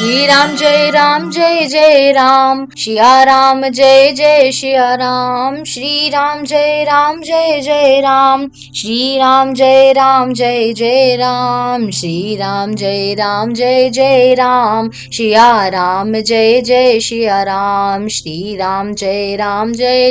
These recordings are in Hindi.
राम जय राम सिया राम जय जय सिया राम। श्री राम जय जय राम श्री राम जय जय राम। श्री राम जय जय राम सिया राम जय जय सिया राम। श्री राम जय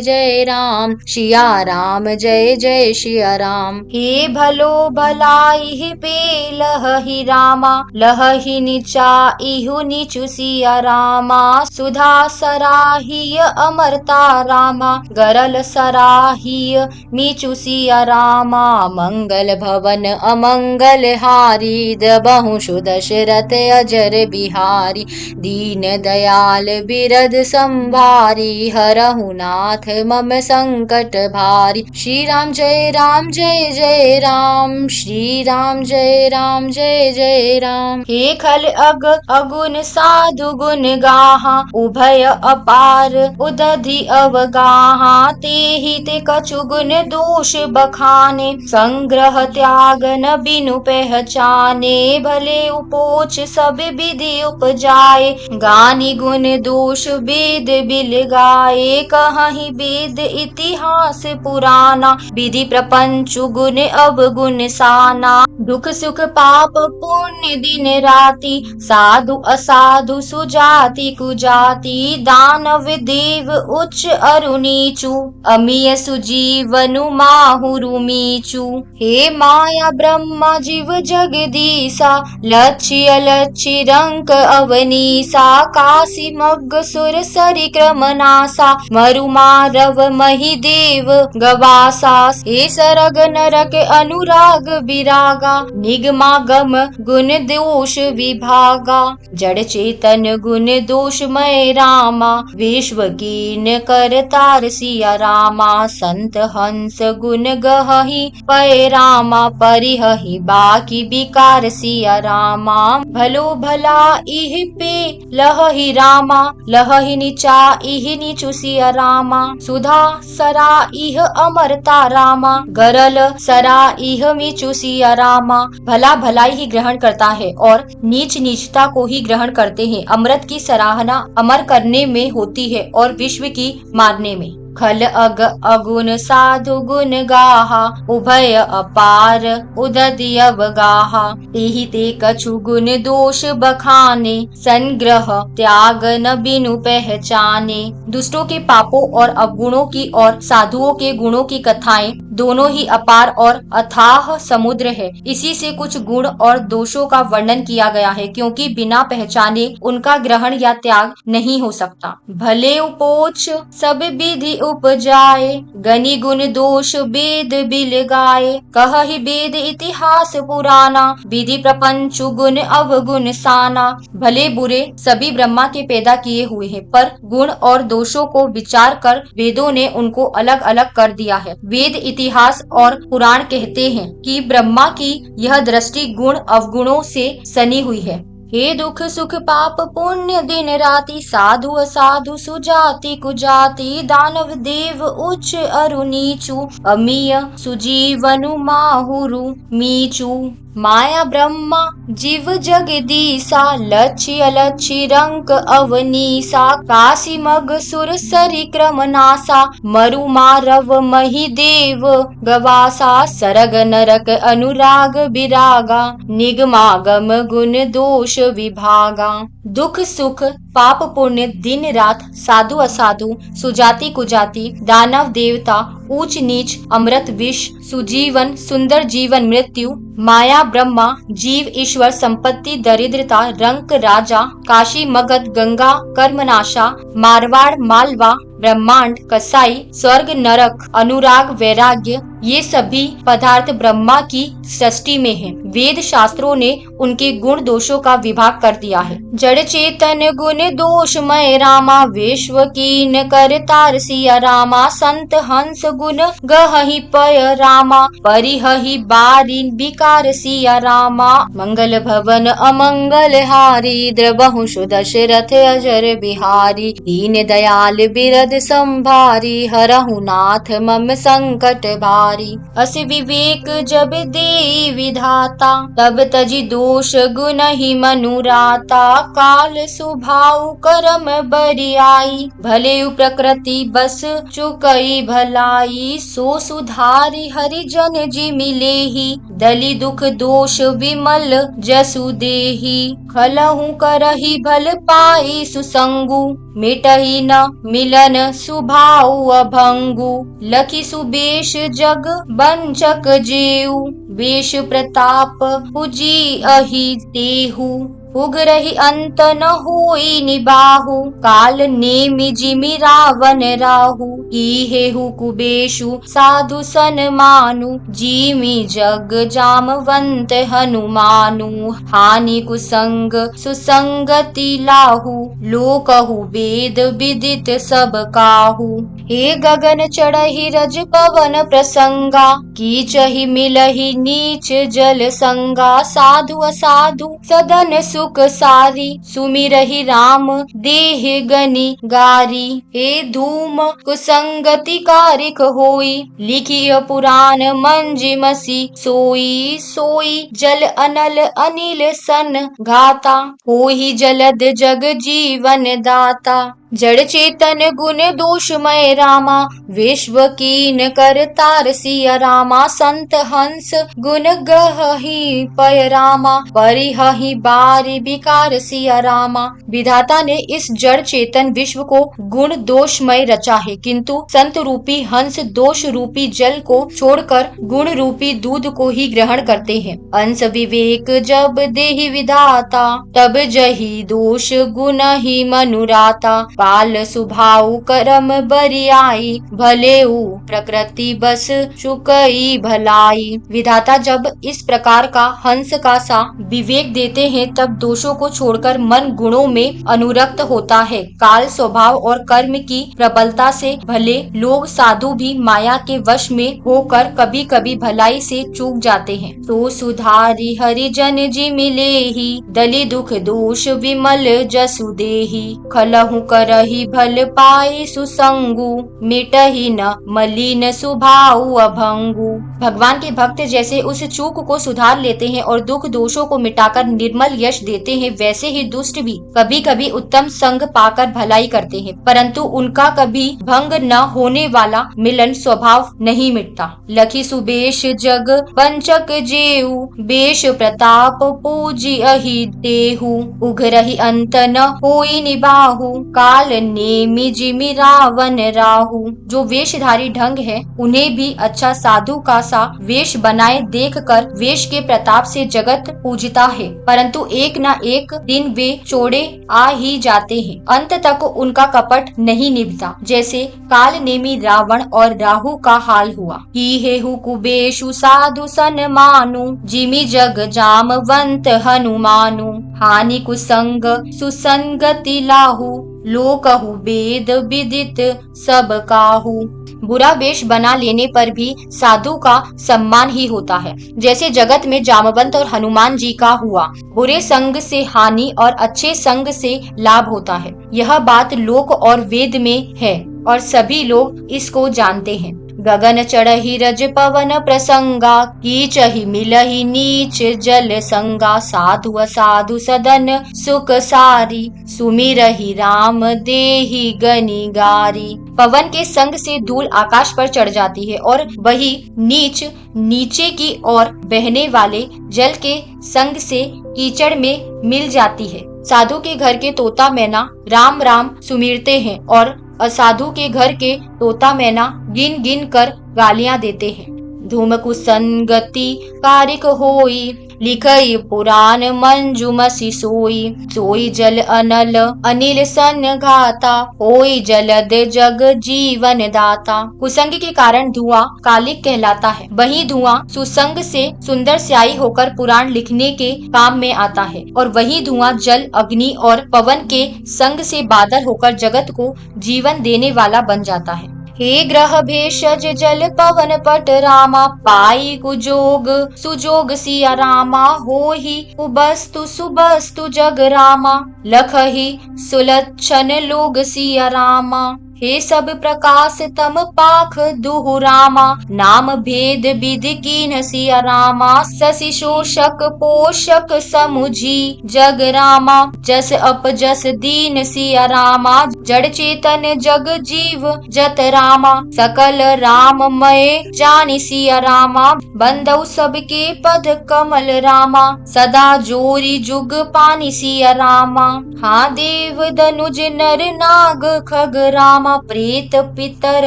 जय राम सिया राम जय जय सिया राम। हे भलो भलाई पे लहहि रामा लहहि नीचा इहु नीचु सिया रामा। सुधा सराहिय अमरता रामा गरल सराहिय नीचु सिया रामा। मंगल भवन अमंगल हारी दबहु सुदशरथ अजर बिहारी। दीन दयाल बिरद संभारी हरहु नाथ मम संकट भारी। श्री राम जय जय राम श्री राम जय जय राम। हे खल अगुन साधु गुण गाहा उभय अपार उदधि अवगाहा। तेहि ते कछु गुण दोष बखाने संग्रह त्याग न बिनु पहचाने। भले उपोच सब विधि उपजाए गानी गुण दोष वेद बिल गाए। कहीं वेद इतिहास पुराना विधि प्रपंच गुण अवगुण साना। दुख सुख पाप पुण्य दिन राति साधु असाधु सुजाति कुजाति। दानव देव उच्च अरु नीचु अमीय सुजीवनु माहुरु मीचु। हे माया ब्रह्मा जीव जगदीसा लक्ष्य लक्ष्य रंक अवनीसा। काशी मग्ग सुर सरि क्रम नासा मरु मारव मही देव गवासा। हे सरग नरक अनुराग विरागा निगमागम गुण दोष विभागा। जड़ चेतन गुण दोषमय रामा विश्व कीन करतार सिया रामा। संत हंस गुण गहहि पय रामा परिहहि बाकी विकार सिया रामा। भलो भला इह पे लहहि रामा लहहि नीचा इह नीचु सिया रामा। सुधा सरा इह अमरता रामा गरल सरा इह मीचु सिया रामा। भला भलाई ही ग्रहण करता है और नीच नीचता को ही ग्रहण करते हैं। अमृत की सराहना अमर करने में होती है और विश्व की मारने में। खल अगुन साधु गुण गाहा उभय अपार उदधि अवगाहा। तेहि ते कछु गुण दोष बखाने संग्रह त्याग न बिनु पहचाने। दुष्टों के पापों और अवगुणों की और साधुओं के गुणों की कथाएं दोनों ही अपार और अथाह समुद्र है। इसी से कुछ गुण और दोषों का वर्णन किया गया है क्योंकि बिना पहचाने उनका ग्रहण या त्याग नहीं हो सकता। भले उपोच सब विधि उपजाए गनि गुण दोष वेद बिल गाए। कहहि वेद इतिहास पुराना विधि प्रपंच गुण अवगुण साना। भले बुरे सभी ब्रह्मा के पैदा किए हुए हैं पर गुण और दोषों को विचार कर वेदों ने उनको अलग अलग कर दिया है। वेद इतिहास और पुराण कहते हैं कि ब्रह्मा की यह दृष्टि गुण अवगुणों से सनी हुई है। हे दुख सुख पाप पुण्य दिन राति साधु असाधु सुजाति कुजाति। दानव देव उच्च अरु नीचु अमीय सुजीवनु माहुरु मीचु। माया ब्रह्मा जीव जगदीसा लक्ष्य अलक्ष्य रंक अवनीसा। काशी मग सुर सरि क्रम नासा मरु मारव मही देव गवासा। सरग नरक अनुराग विरागा निगमागम गुण दोष विभागा। दुख सुख पाप पुण्य दिन रात साधु असाधु सुजाति कुजाति दानव देवता ऊंच नीच अमृत विष सुजीवन सुंदर जीवन मृत्यु। माया ब्रह्मा जीव ईश्वर संपत्ति दरिद्रता रंक राजा काशी मगध गंगा कर्मनाशा मारवाड़ मालवा ब्रह्मांड कसाई स्वर्ग नरक अनुराग वैराग्य ये सभी पदार्थ ब्रह्मा की सृष्टि में हैं। वेद शास्त्रों ने उनके गुण दोषों का विभाग कर दिया है। जड़ चेतन गुण दोषमय रामा विश्व कीन करतार सिया रामा। संत हंस गुण गहहि पय रामा परिहहि बारी विकार सिया रामा। मंगल भवन अमंगल हारी द्रबहु सुदशरथ अजर बिहारी। दीन दयाल बिरद पद संभारी, हरहु नाथ मम संकट भारी। अस विवेक जब देई विधाता, तब तजि दोष गुण ही मनुराता। काल स्वभाव करम बरियाई, भले प्रकृति बस चुकई भलाई। सो सुधारि हरिजन जी मिलेहि, दलि दुख दोष विमल जसु देहि। खलहु करहि भल पाई सुसंगु, मिटहि न मिलन सुभाउ अभंगु। लखि सुबेश जग बंचक जेऊ, वेश प्रताप पुजी अहि तेहु। उग्रहि अंत न होई निबाहु, काल नेमि जिमि रावण राहु। कीहेहु कुबेशु साधु सन्मानु, जिमि जग जामवंत हनुमानु। हानि कुसंग सुसंगति लाहु, लोकहु वेद विदित सब काहू। हे गगन चढ़हि रज पवन प्रसंगा, कीचहि मिलहि नीच जल संगा। साधु असाधु सदन सुख सारी, सुमिरहि राम देह गनि गारी। हे धूम कुसंगति कारिक होई, लिखिय पुराण मंजिमसि सोई। सोई जल अनल अनिल सन घाता, होहि जलद जग जीवन दाता। जड़ चेतन गुण दोषमय रामा, विश्व कीन कर तार सिया रामा। संत हंस गुण गहहि पय रामा, परिहहि बारी विकार सिया रामा। विधाता ने इस जड़ चेतन विश्व को गुण दोषमय रचा है, किंतु संत रूपी हंस दोष रूपी जल को छोड़कर गुण रूपी दूध को ही ग्रहण करते हैं। अंश विवेक जब देहि विधाता, तब जहि दोष गुण ही मनुराता। काल स्वभाव करम बरियाई, भलेउ प्रकृति बस चुकई भलाई। विधाता जब इस प्रकार का हंस का सा विवेक देते हैं, तब दोषों को छोड़कर मन गुणों में अनुरक्त होता है। काल स्वभाव और कर्म की प्रबलता से भले लोग साधु भी माया के वश में होकर कभी कभी भलाई से चूक जाते हैं। तो सुधारी हरिजन जी मिलेहि, दलि दुख दोष विमल जसु देहि। खलहु करहि भल पाई सुसंगु, मिटहि न मलिन सुभाउ अभंगु। भगवान के भक्त जैसे उस चूक को सुधार लेते हैं और दुख दोषों को मिटाकर निर्मल यश देते हैं, वैसे ही दुष्ट भी कभी कभी उत्तम संग पाकर भलाई करते हैं, परंतु उनका कभी भंग न होने वाला मिलन स्वभाव नहीं मिटता। लखि सुबेश जग पंचक जेऊ, बेश प्रताप पूजी अहि देहु। उघरहि अंत न होई निबाहु, काल नेमि जिमि रावण राहु। जो वेशधारी ढंग है, उन्हें भी अच्छा साधु का सा वेश बनाए देखकर वेश के प्रताप से जगत पूजता है, परंतु एक न एक दिन वे चोड़े आ ही जाते हैं। अंत तक उनका कपट नहीं निभता, जैसे काल नेमि रावण और राहु का हाल हुआ। कीहेहु कुबेशु साधु सन्मानु, जिमि जग जामवंत हनुमानु। हानि कुसंग सुसंगति लाहु, लोकहु वेद विदित सब काहू। बुरा वेश बना लेने पर भी साधु का सम्मान ही होता है, जैसे जगत में जामवंत और हनुमान जी का हुआ। बुरे संग से हानि और अच्छे संग से लाभ होता है, यह बात लोक और वेद में है और सभी लोग इसको जानते हैं। गगन चढ़हि रज पवन प्रसंगा, कीचहि मिलहि नीच जल संगा। साधु असाधु सदन सुख सारी, सुमिरहि राम देहि गनि गारी। पवन के संग से धूल आकाश पर चढ़ जाती है और वही नीच नीचे की ओर बहने वाले जल के संग से कीचड़ में मिल जाती है। साधु के घर के तोता मैना राम राम सुमिरते हैं और असाधु के घर के तोता मैना गिन गिन कर गालियां देते हैं। धूम कुसंगति कारिक होई, लिखई पुराण मंजुमसि सोई। सोई जल अनल अनिल सन घाता, होई जलद जग जीवन दाता। कुसंग के कारण धुआं कालिक कहलाता है, वही धुआं सुसंग से सुंदर स्याही होकर पुराण लिखने के काम में आता है, और वही धुआं जल अग्नि और पवन के संग से बादल होकर जगत को जीवन देने वाला बन जाता है। हे ग्रह भेषज जल पवन पट रामा, पाई कुजोग सुजोग सिया रामा। होहि कुबस्तु सुबस्तु जग रामा, लखहि सुलक्षण लोग सिया रामा। हे सब प्रकाश तम पाख दुहु रामा, नाम भेद विधि कीन्ह सिया रामा। शशि शोषक पोषक समुझी जग रामा, जस अप जस दीन सिया रामा। जड़ चेतन जग जीव जत रामा, सकल राममय जानि सिया रामा। बंदौ सबके पद कमल रामा, सदा जोरी जुग पानि सिया रामा। हाँ देव दनुज नर नाग खग रामा, प्रेत पितर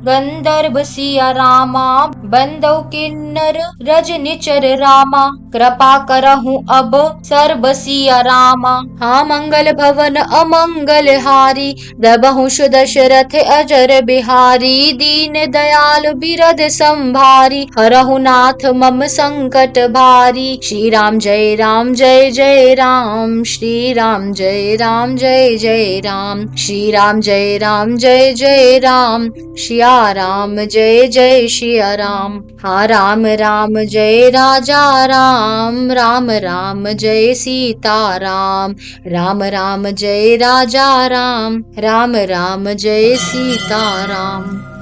गंधर्व सिया रामा। बंदौ किन्नर रज निचर रामा, कृपा करहु अब सर्ब सिया रामा। हाँ मंगल भवन अमंगल हारी, दबहु दशरथ अजर बिहारी। दीन दयाल बिरद संभारी, हरहु नाथ मम संकट भारी। श्री राम जय राम जय जय राम, श्री राम जय राम जय जय राम। श्री राम जय राम जय जय राम, सिया राम जय जय सिया राम। हाँ राम राम जय राजा राम, राम राम जय सीता राम। राम राम जय राजा राम, राम राम जय सीता राम।